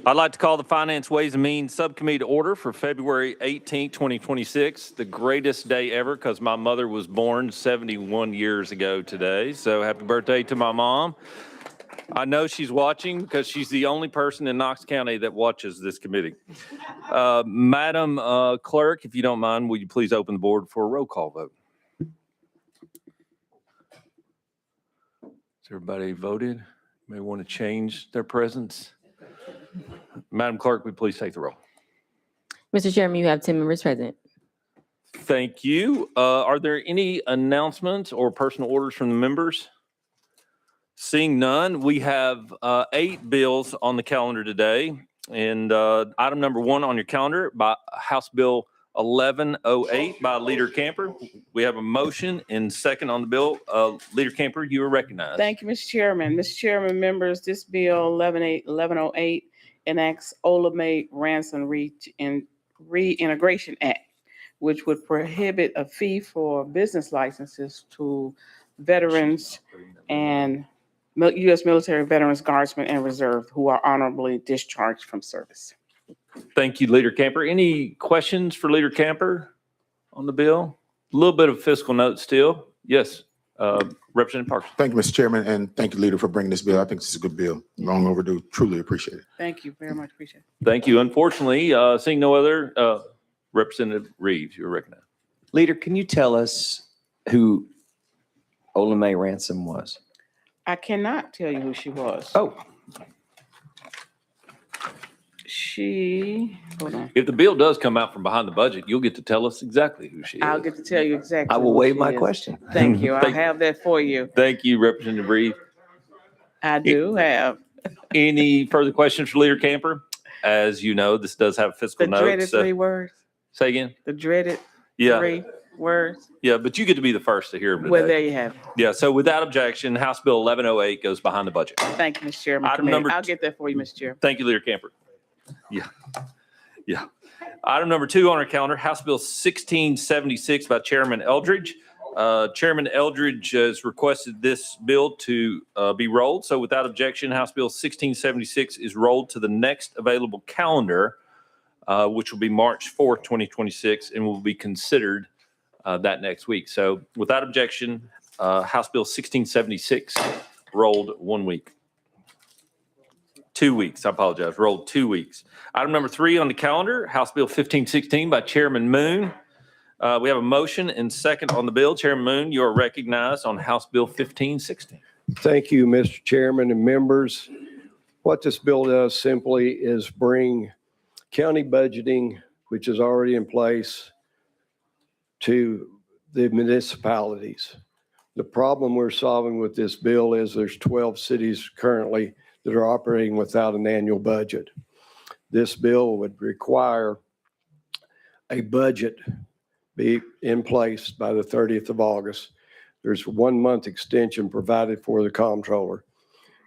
I'd like to call the Finance, Ways and Means Subcommittee to order for February 18, 2026, the greatest day ever because my mother was born 71 years ago today. So happy birthday to my mom. I know she's watching because she's the only person in Knox County that watches this committee. Madam Clerk, if you don't mind, will you please open the board for a roll call vote? Has everybody voted? May want to change their presence. Madam Clerk, will you please take the roll? Mr. Chairman, you have 10 members present. Thank you. Are there any announcements or personal orders from the members? Seeing none, we have 8 bills on the calendar today. And item number 1 on your calendar by House Bill 1108 by Leader Camper. We have a motion and second on the bill. Leader Camper, you are recognized. Thank you, Mr. Chairman. Mr. Chairman, members, this bill 1108 enacts Olamide Ransom Reintegration Act, which would prohibit a fee for business licenses to veterans and U.S. military veterans, guardsmen, and reserve who are honorably discharged from service. Thank you, Leader Camper. Any questions for Leader Camper on the bill? A little bit of fiscal note still. Yes, Representative Parks. Thank you, Mr. Chairman, and thank you, Leader, for bringing this bill. I think this is a good bill. Long overdue. Truly appreciate it. Thank you very much. Appreciate it. Thank you. Unfortunately, seeing no other, Representative Reeves, you're recognized. Leader, can you tell us who Olamide Ransom was? I cannot tell you who she was. Oh, Hold on. If the bill does come out from behind the budget, you'll get to tell us exactly who she is. I'll get to tell you exactly. I will who waive she my is. question. Thank you. I'll Thank- have that for you. Thank you, Representative Reeves. I do have Any further questions for Leader Camper? As you know, this does have fiscal the dreaded notes. 3 words. Say again? The dreaded Yeah, 3 words. yeah, but you get to be the first to hear them Well, today. there you have it. Yeah, so without objection, House Bill 1108 goes behind the budget. Thank you, Mr. Chairman. Item Committee. number I'll get that for you, Mr. Chair. Thank you, Leader Camper. Yeah, yeah. Item number 2 on our calendar, House Bill 1676 by Chairman Eldridge. Chairman Eldridge has requested this bill to be rolled. So without objection, House Bill 1676 is rolled to the next available calendar, which will be March 4th, 2026, and will be considered that next week. So without objection, House Bill 1676 rolled 1 week. 2 weeks, I apologize, rolled 2 weeks. Item number 3 on the calendar, House Bill 1516 by Chairman Moon. We have a motion and second on the bill. Chairman Moon, you are recognized on House Bill 1516. Thank you, Mr. Chairman and members. What this bill does simply is bring county budgeting, which is already in place, to the municipalities. The problem we're solving with this bill is there's 12 cities currently that are operating without an annual budget. This bill would require a budget be in place by the 30th of August. There's 1 month extension provided for the comptroller.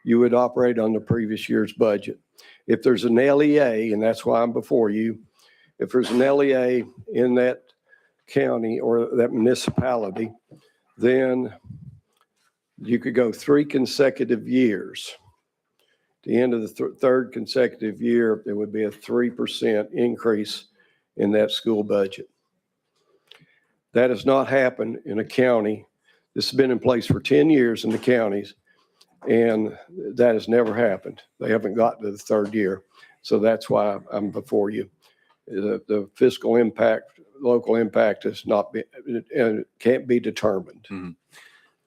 You would operate on the previous year's budget. If there's an LEA, and that's why I'm before you, if there's an LEA in that county or that municipality, then you could go 3 consecutive years. At the end of the third consecutive year, there would be a 3% increase in that school budget. That has not happened in a county. This has been in place for 10 years in the counties, and that has never happened. They haven't gotten to the 3rd year. So that's why I'm before you. The fiscal impact, local impact is not, can't be determined.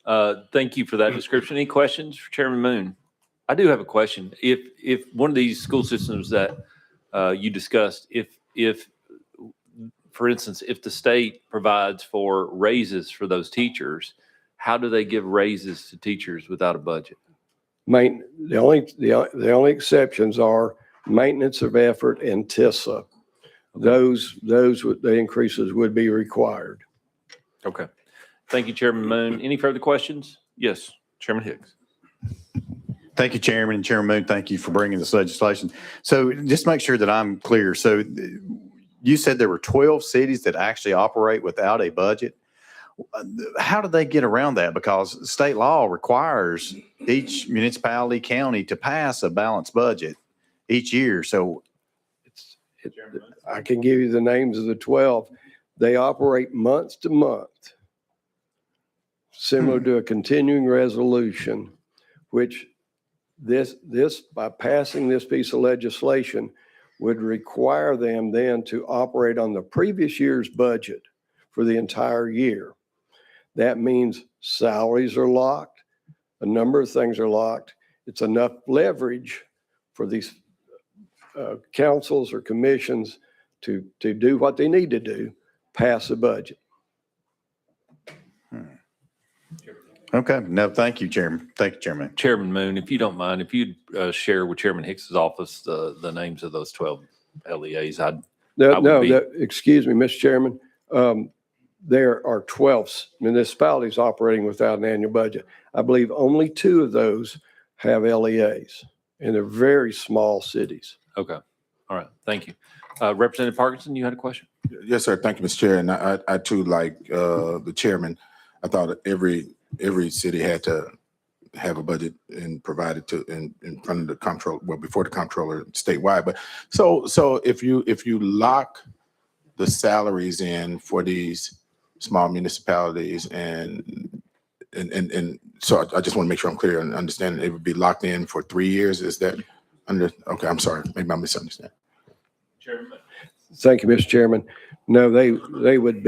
Thank you for that description. Any questions for Chairman Moon? I do have a question. If one of these school systems that you discussed, if for instance, if the state provides for raises for those teachers, how do they give raises to teachers without a budget? The only exceptions are maintenance of effort and TISA. Those the increases would be required. Okay. Thank you, Chairman Moon. Any further questions? Yes, Chairman Hicks. Thank you, Chairman. And Chairman Moon, thank you for bringing this legislation. So just make sure that I'm clear. So you said there were 12 cities that actually operate without a budget. How do they get around that? Because state law requires each municipality, county to pass a balanced budget. each year. So I can give you the names of the 12. They operate month to month, similar to a continuing resolution, which this, by passing this piece of legislation, would require them then to operate on the previous year's budget for the entire year. That means salaries are locked, a number of things are locked. It's enough leverage for these councils or commissions to do what they need to do, pass a budget. okay, no, thank you, Chairman. Thank you, Chairman. Chairman Moon, if you don't mind, if you'd share with Chairman Hicks's office the names of those 12 LEAs, I would be- Excuse me, Mr. Chairman. There are 12 municipalities operating without an annual budget. I believe only 2 of those have LEAs, and they're very small cities. Okay. All right. Thank you. Representative Parkinson, you had a question? Yes, sir. Thank you, Mr. Chair. And I too, like the chairman, I thought that every city had to have a budget and provide it to in front of the comptroller, well, before the comptroller statewide. But so if you lock the salaries in for these small municipalities and so I just want to make sure I'm clear and understand it would be locked in for 3 years. Is that under? Okay, I'm sorry. Maybe I misunderstand. Chairman. Thank you, Mr. Chairman. No, they would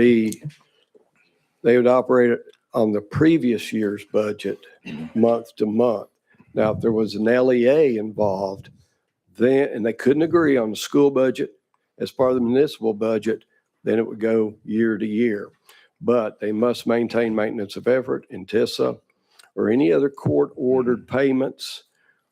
operate on the previous year's budget month to month. Now, if there was an LEA involved, then, and they couldn't agree on the school budget as part of the municipal budget, then it would go year to year. But they must maintain maintenance of effort in TISA or any other court-ordered payments.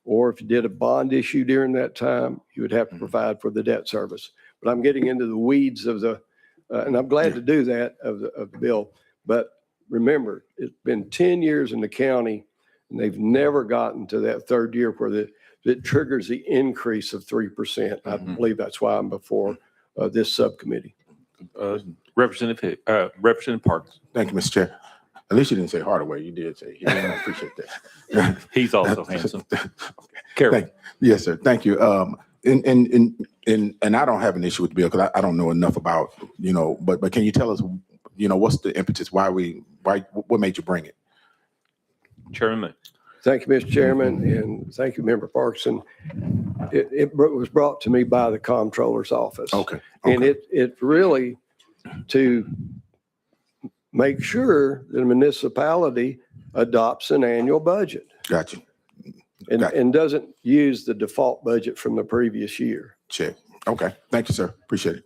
Or if you did a bond issue during that time, you would have to provide for the debt service. But I'm getting into the weeds of the, and I'm glad to do that of the bill. But remember, it's been 10 years in the county, and they've never gotten to that third year where it triggers the increase of 3%. I believe that's why I'm before this subcommittee. Representative Parkinson. Thank you, Mr. Chair. At least you didn't say Hardaway. You did say. I appreciate that. He's also handsome. Carol. Yes, sir. Thank you. And I don't have an issue with the bill because I don't know enough about, but can you tell us, what's the impetus? Why what made you bring it? Chairman Moon. Thank you, Mr. Chairman, and thank you, Member Parkinson. It was brought to me by the comptroller's office. Okay. And it really to make sure that a municipality adopts an annual budget Gotcha. and doesn't use the default budget from the previous year. Check. Okay. Thank you, sir. Appreciate it.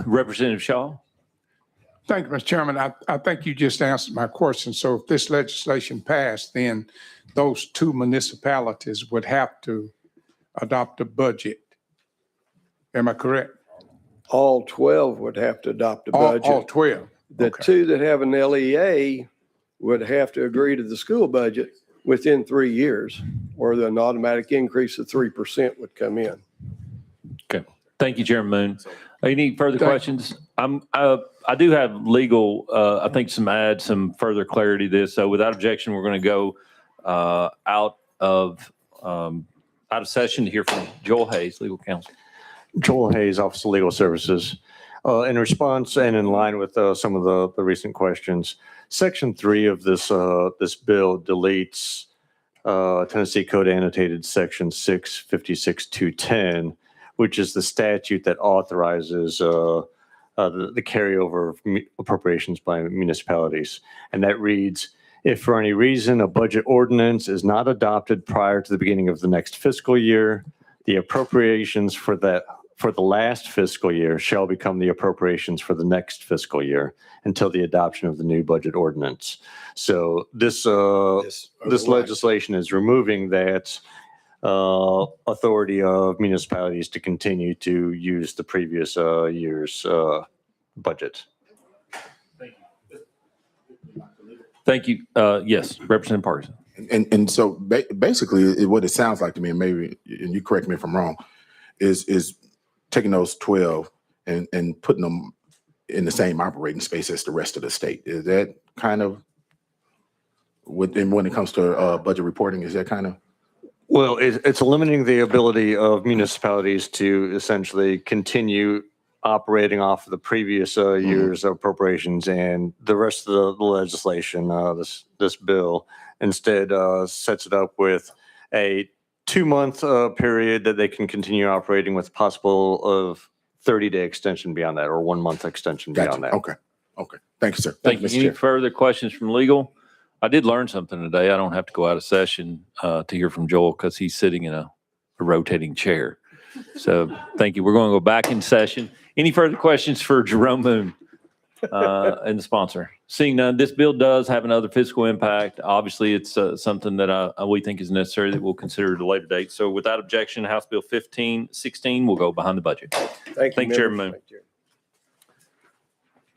Representative Shaw. Thank you, Mr. Chairman. I think you just answered my question. So if this legislation passed, then those 2 municipalities would have to adopt a budget. Am I correct? All 12 would have to adopt a budget. All 12. The Okay. 2 that have an LEA would have to agree to the school budget within 3 years, or an automatic increase of 3% would come in. Okay. Thank you, Chairman Moon. Any further questions? I do have legal, I think some further clarity to this. So without objection, we're going to go out of session to hear from Joel Hayes, legal counsel. Joel Hayes, Office of Legal Services. In response and in line with some of the recent questions, Section 3 of this bill deletes Tennessee Code Annotated Section 656.210, which is the statute that authorizes the carryover of appropriations by municipalities. And that reads, if for any reason a budget ordinance is not adopted prior to the beginning of the next fiscal year, the appropriations for the last fiscal year shall become the appropriations for the next fiscal year until the adoption of the new budget ordinance. So this legislation is removing that authority of municipalities to continue to use the previous year's budget. Thank you. Yes, Representative Parkinson. And so basically what it sounds like to me, and maybe, and you correct me if I'm wrong, is taking those 12 and putting them in the same operating space as the rest of the state. Is that kind of when it comes to budget reporting, is that kind of? Well, it's limiting the ability of municipalities to essentially continue operating off of the previous year's appropriations, and the rest of the legislation, this bill instead sets it up with a 2-month period that they can continue operating with possible of 30-day extension beyond that, or 1-month extension beyond Gotcha. that. Okay. Okay. Thank you, sir. Thank you. Mr. Any Chair. further questions from legal? I did learn something today. I don't have to go out of session to hear from Joel because he's sitting in a rotating chair. So thank you. We're going to go back in session. Any further questions for Jerome Moon and the sponsor? Seeing none, this bill does have another fiscal impact. Obviously, it's something that we think is necessary that we'll consider at a later date. So without objection, House Bill 1516 will go behind the budget. Thank you, Thank you, Chairman members. Moon.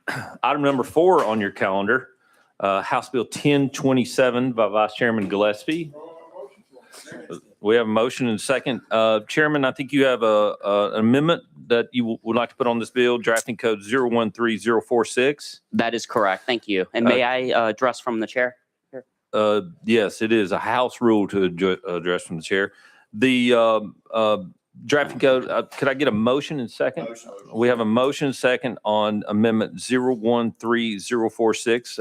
Thank you. Item number 4 on your calendar, House Bill 1027 by Vice Chairman Gillespie. We have a motion and a second. Chairman, I think you have an amendment that you would like to put on this bill, drafting code 013046. That is correct. Thank you. And may I address from the chair? Yes, it is a House rule to address from the chair. The drafting code, could I get a motion and second? We have a motion and second on amendment 013046.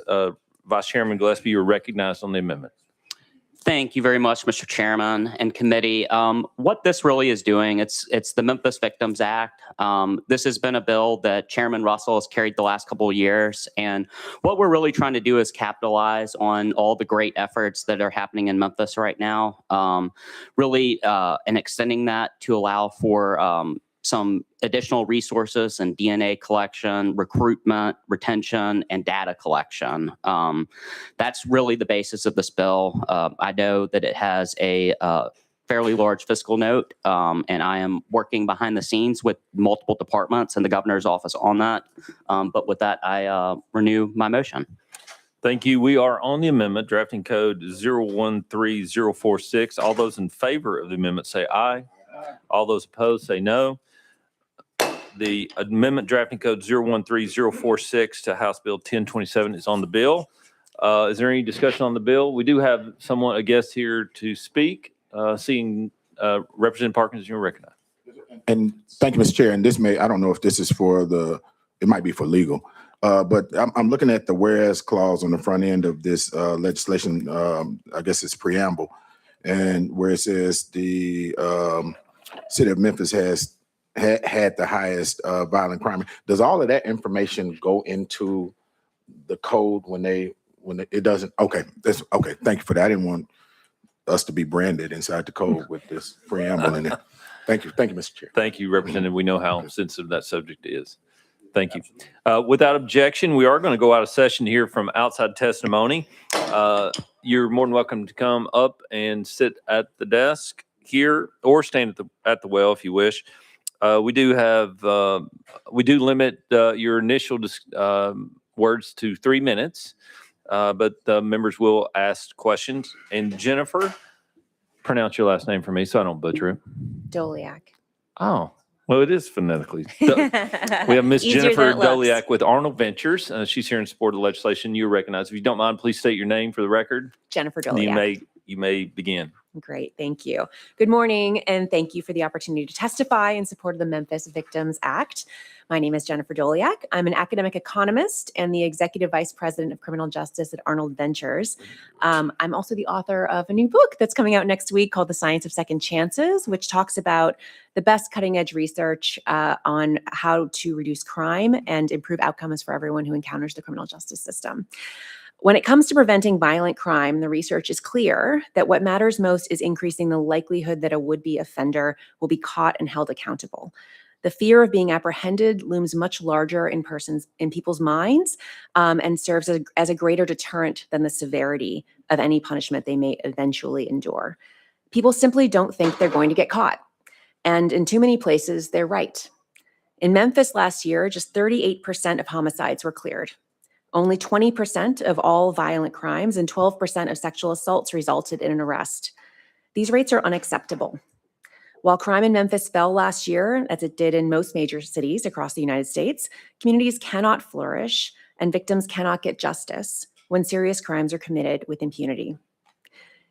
Vice Chairman Gillespie, you're recognized on the amendment. Thank you very much, Mr. Chairman and committee. What this really is doing, it's the Memphis Victims Act. This has been a bill that Chairman Russell has carried the last couple of years. And what we're really trying to do is capitalize on all the great efforts that are happening in Memphis right now. And extending that to allow for some additional resources and DNA collection, recruitment, retention, and data collection. That's really the basis of this bill. I know that it has a fairly large fiscal note, and I am working behind the scenes with multiple departments and the governor's office on that. But with that, I renew my motion. Thank you. We are on the amendment, drafting code 013046. All those in favor of the amendment say aye. All those opposed say no. The amendment drafting code 013046 to House Bill 1027 is on the bill. Is there any discussion on the bill? We do have a guest here to speak. Seeing Representative Parkins, you're recognized. And thank you, Mr. Chair. And this I don't know if this is it might be for legal. But I'm looking at the whereas clause on the front end of this legislation. I guess it's preamble, and where it says the city of Memphis has had the highest violent crime. Does all of that information go into the code when it doesn't? Okay, that's okay. Thank you for that. I didn't want us to be branded inside the code with this preamble in it. Thank you, Mr. Chair. Thank you, Representative. We know how sensitive that subject is. Thank you. Without objection, we are going to go out of session here from outside testimony. You're more than welcome to come up and sit at the desk here or stand at the well if you wish. We do limit your initial words to 3 minutes, but members will ask questions. And Jennifer, pronounce your last name for me so I don't butcher it. Doliak. Oh, well, it is phonetically. We have Miss Easier Jennifer than it looks. Doliak with Arnold Ventures. She's here in support of the legislation. You recognize. If you don't mind, please state your name for the record. Jennifer And Doliak. you may begin. Great, thank you. Good morning, and thank you for the opportunity to testify in support of the Memphis Victims Act. My name is Jennifer Doliak. I'm an academic economist and the Executive Vice President of Criminal Justice at Arnold Ventures. I'm also the author of a new book that's coming out next week called The Science of Second Chances, which talks about the best cutting-edge research on how to reduce crime and improve outcomes for everyone who encounters the criminal justice system. When it comes to preventing violent crime, the research is clear that what matters most is increasing the likelihood that a would-be offender will be caught and held accountable. The fear of being apprehended looms much larger in people's minds and serves as a greater deterrent than the severity of any punishment they may eventually endure. People simply don't think they're going to get caught. And in too many places, they're right. In Memphis last year, just 38% of homicides were cleared. Only 20% of all violent crimes and 12% of sexual assaults resulted in an arrest. These rates are unacceptable. While crime in Memphis fell last year, as it did in most major cities across the United States, communities cannot flourish and victims cannot get justice when serious crimes are committed with impunity.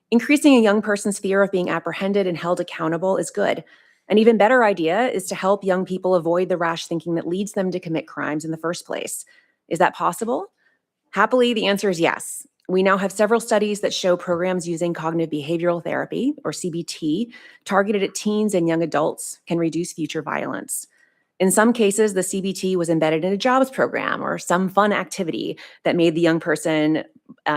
Increasing a young person's fear of being apprehended and held accountable is good. An even better idea is to help young people avoid the rash thinking that leads them to commit crimes in the first place. Is that possible? Happily, the answer is yes. We now have several studies that show programs using cognitive behavioral therapy, or CBT, targeted at teens and young adults can reduce future violence. In some cases, the CBT was embedded in a jobs program or some fun activity that made the young person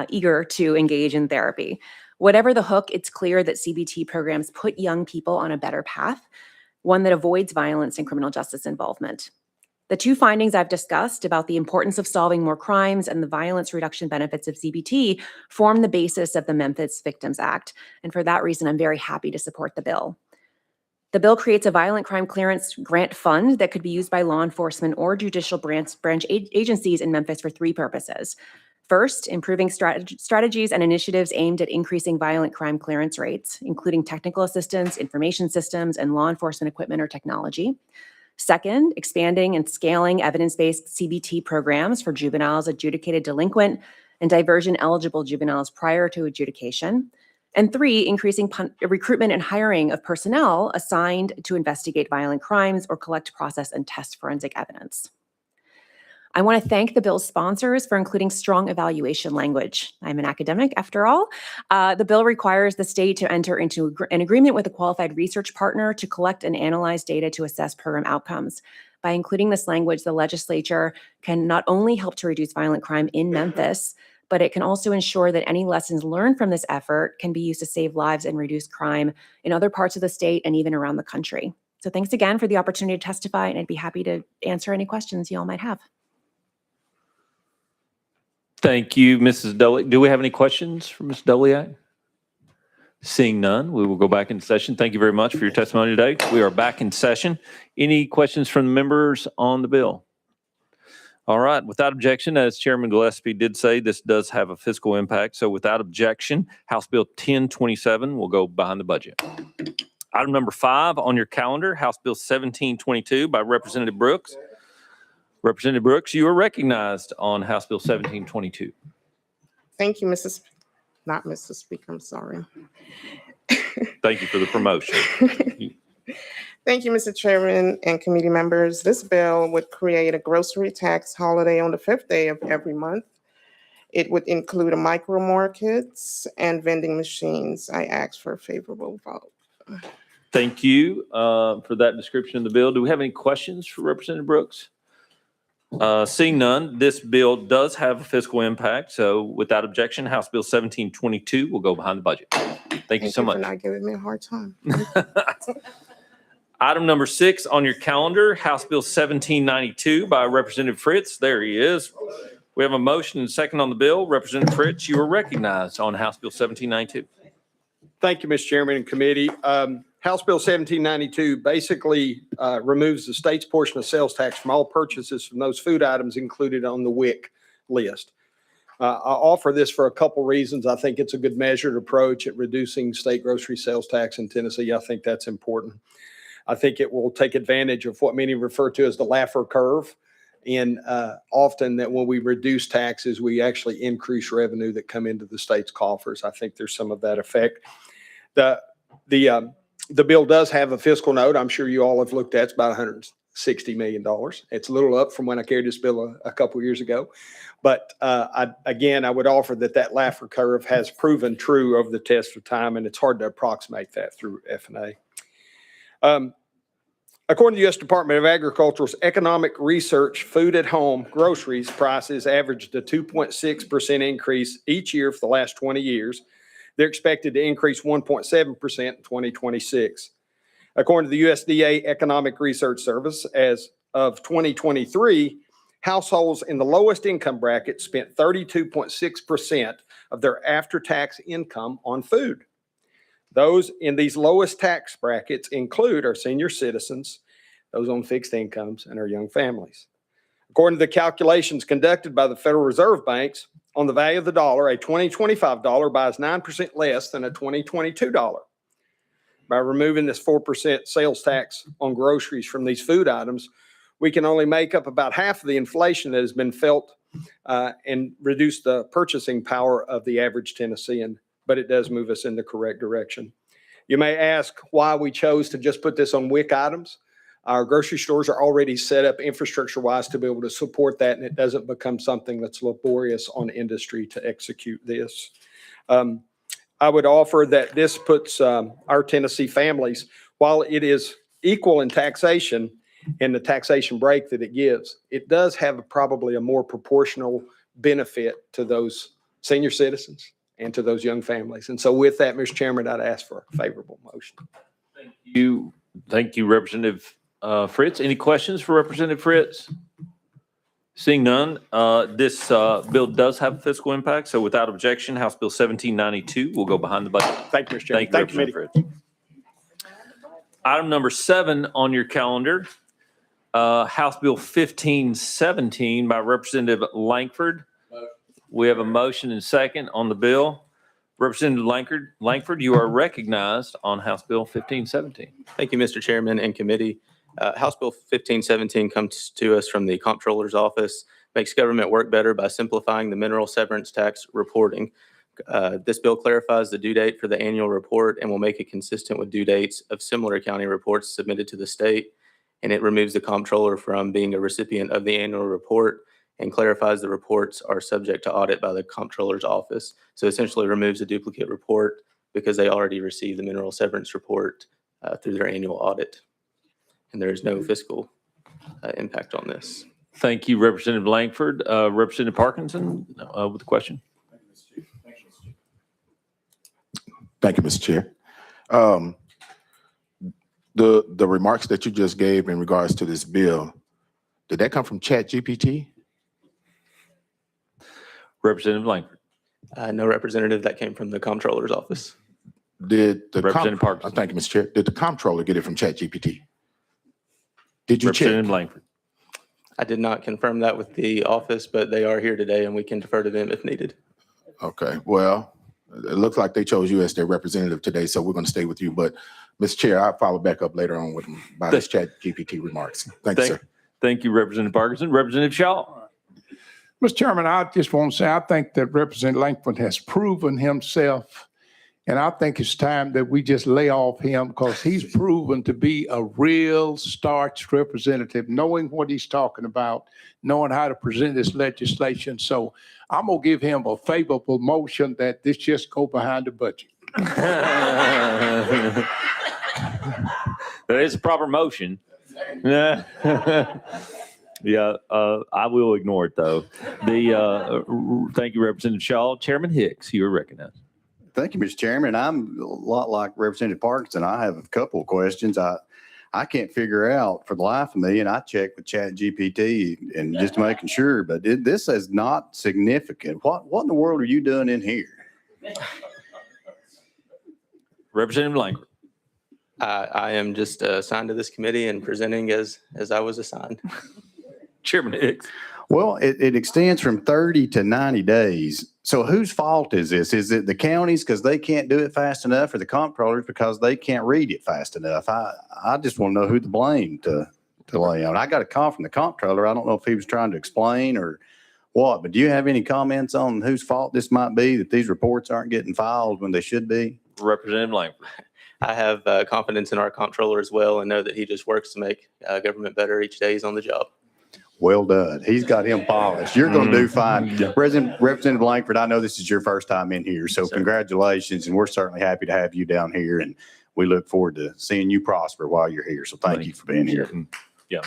eager to engage in therapy. Whatever the hook, it's clear that CBT programs put young people on a better path, one that avoids violence and criminal justice involvement. The two findings I've discussed about the importance of solving more crimes and the violence reduction benefits of CBT form the basis of the Memphis Victims Act. And for that reason, I'm very happy to support the bill. The bill creates a violent crime clearance grant fund that could be used by law enforcement or judicial branch agencies in Memphis for three purposes. First, improving strategies and initiatives aimed at increasing violent crime clearance rates, including technical assistance, information systems, and law enforcement equipment or technology. Second, expanding and scaling evidence-based CBT programs for juveniles adjudicated delinquent and diversion-eligible juveniles prior to adjudication. And three, increasing recruitment and hiring of personnel assigned to investigate violent crimes or collect, process, and test forensic evidence. I want to thank the bill's sponsors for including strong evaluation language. I'm an academic, after all. The bill requires the state to enter into an agreement with a qualified research partner to collect and analyze data to assess program outcomes. By including this language, the legislature can not only help to reduce violent crime in Memphis, but it can also ensure that any lessons learned from this effort can be used to save lives and reduce crime in other parts of the state and even around the country. So thanks again for the opportunity to testify, and I'd be happy to answer any questions you all might have. Thank you, Mrs. Doliak. Do we have any questions for Ms. Doliak? Seeing none, we will go back into session. Thank you very much for your testimony today. We are back in session. Any questions from the members on the bill? All right, without objection, as Chairman Gillespie did say, this does have a fiscal impact. So without objection, House Bill 1027 will go behind the budget. Item number 5 on your calendar, House Bill 1722 by Representative Brooks. Representative Brooks, you are recognized on House Bill 1722. Thank you, not Mrs. Speaker, I'm sorry. Thank you for the promotion. Thank you, Mr. Chairman and committee members. This bill would create a grocery tax holiday on the 5th day of every month. It would include a micro markets and vending machines. I ask for a favorable vote. Thank you for that description of the bill. Do we have any questions for Representative Brooks? Seeing none, this bill does have a fiscal impact. So without objection, House Bill 1722 will go behind the budget. Thank you so much. For not giving me a hard time. Item number 6 on your calendar, House Bill 1792 by Representative Fritz. There he is. We have a motion and a second on the bill. Representative Fritz, you are recognized on House Bill 1792. Thank you, Mr. Chairman and committee. House Bill 1792 basically removes the state's portion of sales tax from all purchases from those food items included on the WIC list. I offer this for a couple reasons. I think it's a good measured approach at reducing state grocery sales tax in Tennessee. I think that's important. I think it will take advantage of what many refer to as the Laffer curve. And often that when we reduce taxes, we actually increase revenue that come into the state's coffers. I think there's some of that effect. The bill does have a fiscal note. I'm sure you all have looked at. It's about $160 million. It's a little up from when I carried this bill a couple of years ago. But I would offer that Laffer curve has proven true over the test of time, and it's hard to approximate that through F&A. According to the U.S. Department of Agriculture's Economic Research, food at home groceries prices averaged a 2.6% increase each year for the last 20 years. They're expected to increase 1.7% in 2026. According to the USDA Economic Research Service, as of 2023, households in the lowest income bracket spent 32.6% of their after-tax income on food. Those in these lowest tax brackets include our senior citizens, those on fixed incomes, and our young families. According to the calculations conducted by the Federal Reserve Banks, on the value of the dollar, a 2025 dollar buys 9% less than a 2022 dollar. By removing this 4% sales tax on groceries from these food items, we can only make up about half of the inflation that has been felt and reduce the purchasing power of the average Tennessean but it does move us in the correct direction. You may ask why we chose to just put this on WIC items. Our grocery stores are already set up infrastructure-wise to be able to support that, and it doesn't become something that's laborious on industry to execute this. I would offer that this puts our Tennessee families, while it is equal in taxation and the taxation break that it gives, it does have probably a more proportional benefit to those senior citizens and to those young families. And so with that, Mr. Chairman, I'd ask for a favorable motion. Thank you, Representative Fritz. Any questions for Representative Fritz? Seeing none, this bill does have fiscal impact. So without objection, House Bill 1792 will go behind the budget. Thank you, Mr. Chairman. Thank you, Representative Fritz. Item number 7 on your calendar, House Bill 1517 by Representative Langford. We have a motion and second on the bill. Representative Langford, you are recognized on House Bill 1517. Thank you, Mr. Chairman and committee. House Bill 1517 comes to us from the Comptroller's Office, makes government work better by simplifying the mineral severance tax reporting. This bill clarifies the due date for the annual report and will make it consistent with due dates of similar county reports submitted to the state. And it removes the comptroller from being a recipient of the annual report and clarifies the reports are subject to audit by the Comptroller's Office. So essentially removes a duplicate report because they already received the mineral severance report through their annual audit. And there is no fiscal impact on this. Thank you, Representative Langford. Representative Parkinson with a question. Thank you, Mr. Chair. The remarks that you just gave in regards to this bill, did that come from ChatGPT? Representative Langford. No, Representative, that came from the Comptroller's Office. Did the Representative Parkinson. Thank you, Mr. Chair. Did the comptroller get it from ChatGPT? Did you check? Representative Langford. I did not confirm that with the office, but they are here today and we can defer to them if needed. Okay, well, it looks like they chose you as their representative today, so we're going to stay with you. But, Mr. Chair, I'll follow back up later on with by this ChatGPT remarks. Thank you, sir. Thank you, Representative Parkinson. Representative Shaw. Mr. Chairman, I just want to say, I think that Representative Langford has proven himself, and I think it's time that we just lay off him because he's proven to be a real starch representative, knowing what he's talking about, knowing how to present this legislation. So I'm going to give him a favorable motion that this just go behind the budget. That is a proper motion. Yeah, I will ignore it though. Thank you, Representative Shaw. Chairman Hicks, you are recognized. Thank you, Mr. Chairman. I'm a lot like Representative Parkinson. I have a couple of questions. I can't figure out for the life of me, and I checked with ChatGPT and just making sure, but this is not significant. What in the world are you doing in here? Representative Langford. I am just assigned to this committee and presenting as I was assigned. Chairman Hicks. Well, it extends from 30 to 90 days. So whose fault is this? Is it the counties because they can't do it fast enough, or the comptrollers because they can't read it fast enough? I just want to know who to blame to lay on. I got a call from the comptroller. I don't know if he was trying to explain or what, but do you have any comments on whose fault this might be that these reports aren't getting filed when they should be? Representative Langford. I have confidence in our comptroller as well and know that he just works to make government better each day he's on the job. Well done. He's got him polished. You're going to do fine. Representative Langford, I know this is your first time in here, so congratulations. And we're certainly happy to have you down here. And we look forward to seeing you prosper while you're here. So thank you for being here. Yeah.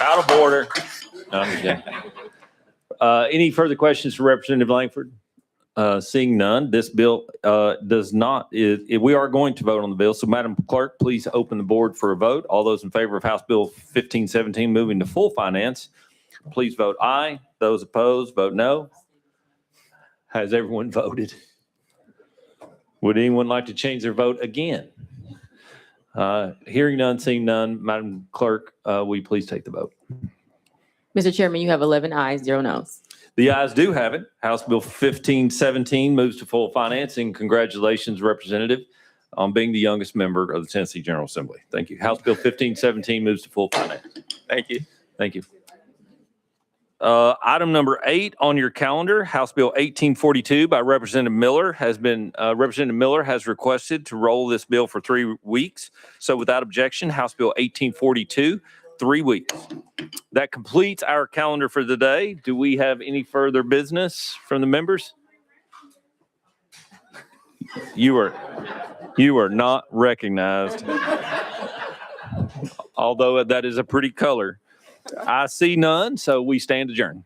Out of order. No, I'm just kidding. Any further questions for Representative Langford? Seeing none, this bill does not, we are going to vote on the bill. So Madam Clerk, please open the board for a vote. All those in favor of House Bill 1517 moving to full finance, please vote aye. Those opposed, vote no. Has everyone voted? Would anyone like to change their vote again? Hearing none, seeing none, Madam Clerk, will you please take the vote? Mr. Chairman, you have 11 ayes, 0 noes. The ayes do have it. House Bill 1517 moves to full financing. Congratulations, Representative, on being the youngest member of the Tennessee General Assembly. Thank you. House Bill 1517 moves to full finance. Thank you. Thank you. Item number 8 on your calendar, House Bill 1842 by Representative Miller Representative Miller has requested to roll this bill for 3 weeks. So without objection, House Bill 1842, 3 weeks. That completes our calendar for the day. Do we have any further business from the members? You are not recognized. Although that is a pretty color. I see none, so we stand adjourned.